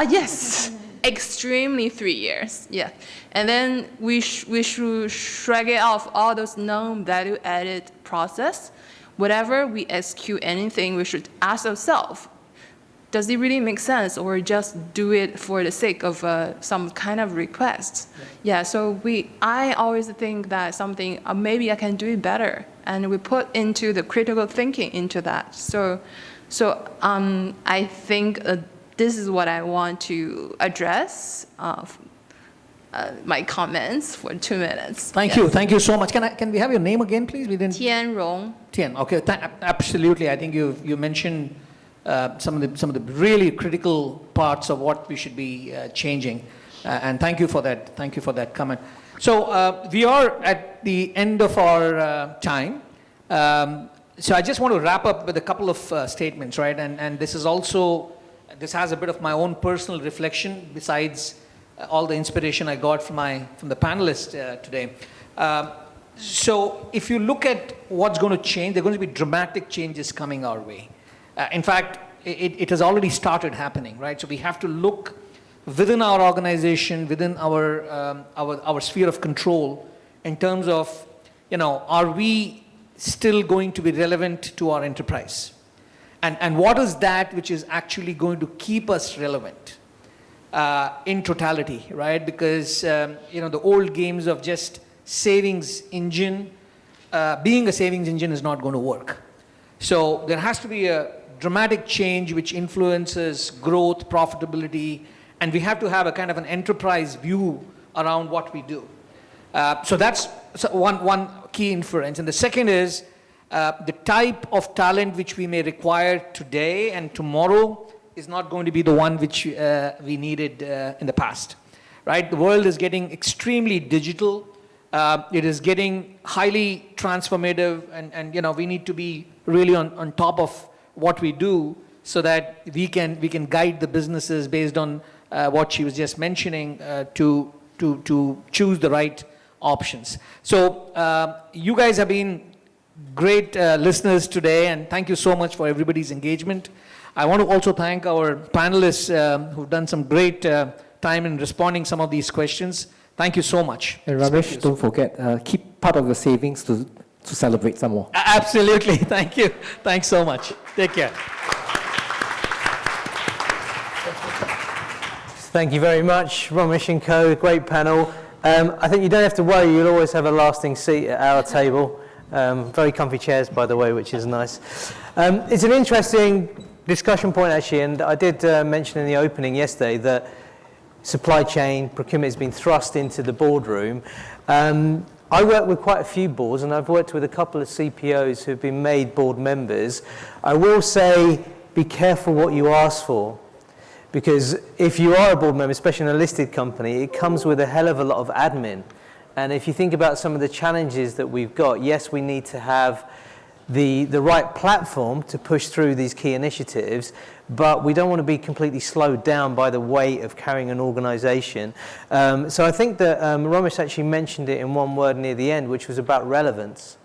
Yes. Extremely 3 years, yeah. And then we should shrug it off all those non-value added process. Whatever we execute anything, we should ask ourselves, does it really make sense, or just do it for the sake of some kind of request? Yeah, so I always think that something, maybe I can do it better. And we put into the critical thinking into that. So I think this is what I want to address. My comments for 2 minutes. Thank you so much. Can we have your name again, please? We didn't. Tian Rong. Tian. Okay. Absolutely. I think you mentioned some of the really critical parts of what we should be changing, and thank you for that. Thank you for that comment. So we are at the end of our time. So I just want to wrap up with a couple of statements, right? And this has a bit of my own personal reflection besides all the inspiration I got from the panelists today. So if you look at what's going to change, there are going to be dramatic changes coming our way. In fact, it has already started happening, right? So we have to look within our organization, within our sphere of control, in terms of, are we still going to be relevant to our enterprise? And what is that which is actually going to keep us relevant in totality, right? Because, the old games of just savings engine, being a savings engine is not going to work. So there has to be a dramatic change which influences growth, profitability, and we have to have a kind of an enterprise view around what we do. So that's one key inference. And the second is, the type of talent which we may require today and tomorrow is not going to be the one which we needed in the past, right? The world is getting extremely digital. It is getting highly transformative, and we need to be really on top of what we do so that we can guide the businesses based on what she was just mentioning to choose the right options. So you guys have been great listeners today, and thank you so much for everybody's engagement. I want to also thank our panelists who've done some great time in responding some of these questions. Thank you so much. And Ramesh, don't forget, keep part of your savings to celebrate some more. Absolutely. Thank you. Thanks so much. Take care. Thank you very much, Ramesh and co. Great panel. I think you don't have to worry. You'll always have a lasting seat at our table. Very comfy chairs, by the way, which is nice. It's an interesting discussion point, actually, and I did mention in the opening yesterday that supply chain procurement has been thrust into the boardroom. I work with quite a few boards, and I've worked with a couple of CPOs who've been made board members. I will say, be careful what you ask for, because if you are a board member, especially in a listed company, it comes with a hell of a lot of admin. And if you think about some of the challenges that we've got, yes, we need to have the right platform to push through these key initiatives, but we don't want to be completely slowed down by the weight of carrying an organization. So I think that Ramesh actually mentioned it in one word near the end, which was about relevance.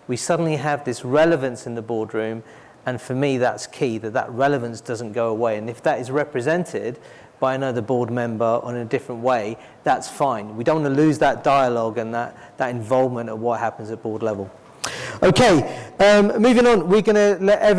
We suddenly have this relevance in the boardroom, and for me that's key, that relevance doesn't go away. And if that is represented by another board member in a different way, that's fine. We don't want to lose that dialogue and that involvement of what happens at board level. Okay, moving on, we're going to let everyone